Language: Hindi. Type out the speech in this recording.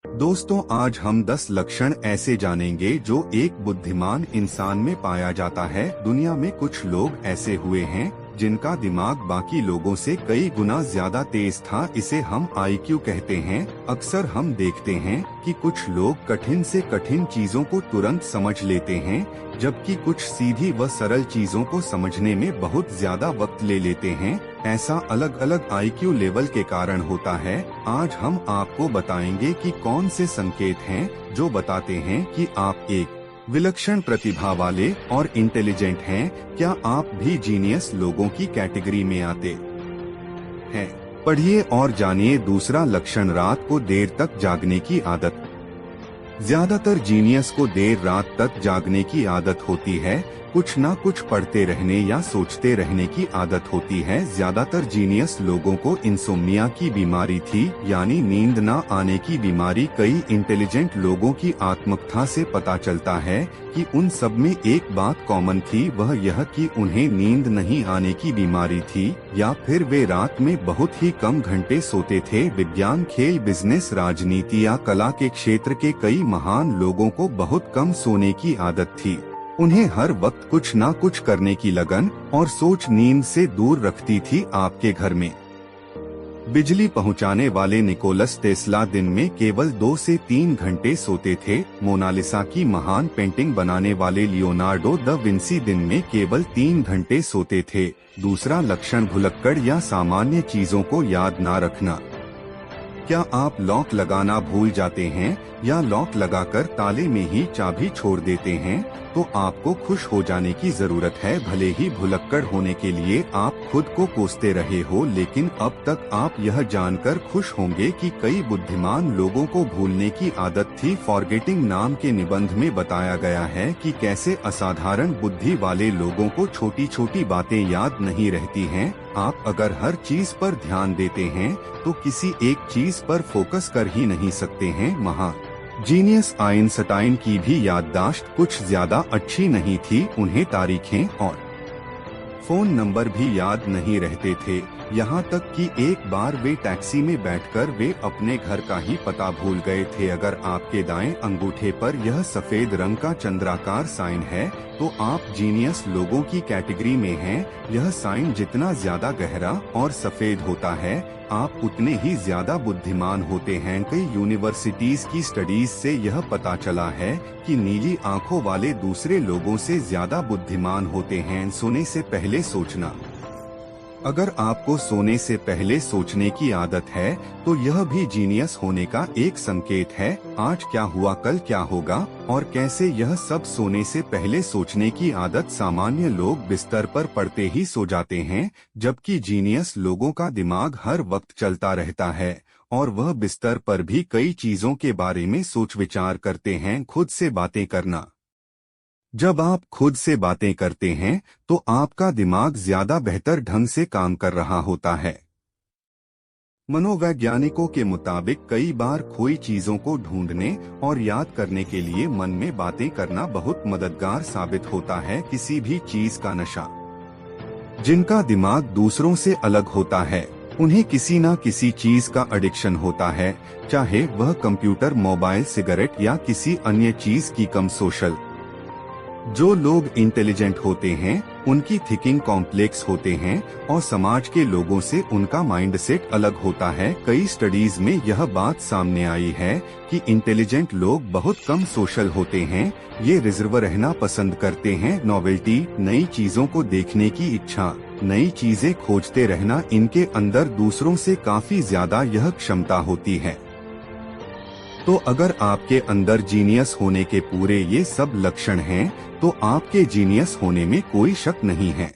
दोस्तों, आज हम 10 लक्षण ऐसे जानेंगे जो एक बुद्धिमान इंसान में पाया जाता है। दुनिया में कुछ लोग ऐसे हुए हैं जिनका दिमाग बाकी लोगों से कई गुना ज्यादा तेज था। इसे हम आईक्यू कहते हैं। अक्सर हम देखते हैं कि कुछ लोग कठिन से कठिन चीजों को तुरंत समझ लेते हैं, जबकि कुछ सीधी व सरल चीजों को समझने में बहुत ज्यादा वक्त ले लेते हैं। ऐसा अलग अलग आईक्यू लेवल के कारण होता है। आज हम आपको बताएंगे कि कौन से संकेत हैं जो बताते हैं कि आप एक विलक्षण प्रतिभा वाले और इंटेलिजेंट हैं। क्या आप भी जीनियस लोगों की कैटेगरी में आते हैं? पढ़िए और जानिए। दूसरा लक्षण, रात को देर तक जागने की आदत। ज्यादातर जीनियस को देर रात तक जागने की आदत होती है। कुछ ना कुछ पढ़ते रहने या सोचते रहने की आदत होती है। ज्यादातर जीनियस लोगों को इंसोम्निया की बीमारी थी, यानी नींद न आने की बीमारी। कई इंटेलिजेंट लोगों की आत्मकथा से पता चलता है कि उन सब में एक बात कॉमन थी, वह यह कि उन्हें नींद नहीं आने की बीमारी थी, या फिर वे रात में बहुत ही कम घंटे सोते थे। विज्ञान, खेल, बिजनेस, राजनीति या कला के क्षेत्र के कई महान लोगों को बहुत कम सोने की आदत थी। उन्हें हर वक्त कुछ ना कुछ करने की लगन और सोच नींद से दूर रखती थी। आपके घर में बिजली पहुंचाने वाले निकोलस टेस्ला दिन में केवल 2 से 3 घंटे सोते थे। मोनालिसा की महान पेंटिंग बनाने वाले लियोनार्डो द विंसी दिन में केवल 3 घंटे सोते थे। दूसरा लक्षण, भुलक्कड़ या सामान्य चीजों को याद ना रखना। क्या आप लॉक लगाना भूल जाते हैं या लॉक लगाकर ताले में ही चाबी छोड़ देते हैं? तो आपको खुश हो जाने की जरूरत है। भले ही भुलक्कड़ होने के लिए आप खुद को कोसते रहे हो, लेकिन अब तक आप यह जानकर खुश होंगे कि कई बुद्धिमान लोगों को भूलने की आदत थी। फॉरगेटिंग नाम के निबंध में बताया गया है कि कैसे असाधारण बुद्धि वाले लोगों को छोटी छोटी बातें याद नहीं रहती हैं। आप अगर हर चीज पर ध्यान देते हैं तो किसी एक चीज पर फोकस कर ही नहीं सकते हैं। जीनियस आइंस्टाइन की भी याददाश्त कुछ ज्यादा अच्छी नहीं थी। उन्हें तारीखें और फोन नंबर भी याद नहीं रहते थे। यहाँ तक कि एक बार वे टैक्सी में बैठकर वे अपने घर का ही पता भूल गए थे। अगर आपके दाएं अंगूठे पर यह सफेद रंग का चंद्राकार साइन है तो आप जीनियस लोगों की कैटेगरी में हैं। यह साइन जितना ज्यादा गहरा और सफेद होता है, आप उतने ही ज्यादा बुद्धिमान होते हैं। कई यूनिवर्सिटीज की स्टडीज से यह पता चला है कि नीली आंखों वाले दूसरे लोगों से ज्यादा बुद्धिमान होते हैं। सोने से पहले सोचना। अगर आपको सोने से पहले सोचने की आदत है तो यह भी जीनियस होने का एक संकेत है। आज क्या हुआ, कल क्या होगा और कैसे, यह सब सोने से पहले सोचने की आदत सामान्य लोग बिस्तर पर पड़ते ही सो जाते हैं, जबकि जीनियस लोगों का दिमाग हर वक्त चलता रहता है और वह बिस्तर पर भी कई चीजों के बारे में सोच विचार करते हैं। खुद से बातें करना। जब आप खुद से बातें करते हैं तो आपका दिमाग ज्यादा बेहतर ढंग से काम कर रहा होता है। मनोवैज्ञानिकों के मुताबिक कई बार खोई चीजों को ढूंढने और याद करने के लिए मन में बातें करना बहुत मददगार साबित होता है। किसी भी चीज का नशा। जिनका दिमाग दूसरों से अलग होता है उन्हें किसी न किसी चीज का एडिक्शन होता है, चाहे वह कंप्यूटर, मोबाइल, सिगरेट या किसी अन्य चीज की। कम सोशल। जो लोग इंटेलिजेंट होते हैं उनकी थिंकिंग कॉम्प्लेक्स होते हैं और समाज के लोगों से उनका माइंडसेट अलग होता है। कई स्टडीज में यह बात सामने आई है कि इंटेलिजेंट लोग बहुत कम सोशल होते हैं। ये रिजर्व रहना पसंद करते हैं। नॉवेल्टी, नई चीजों को देखने की इच्छा, नई चीजें खोजते रहना, इनके अंदर दूसरों से काफी ज्यादा यह क्षमता होती है। तो अगर आपके अंदर जीनियस होने के पूरे ये सब लक्षण हैं, तो आपके जीनियस होने में कोई शक नहीं है।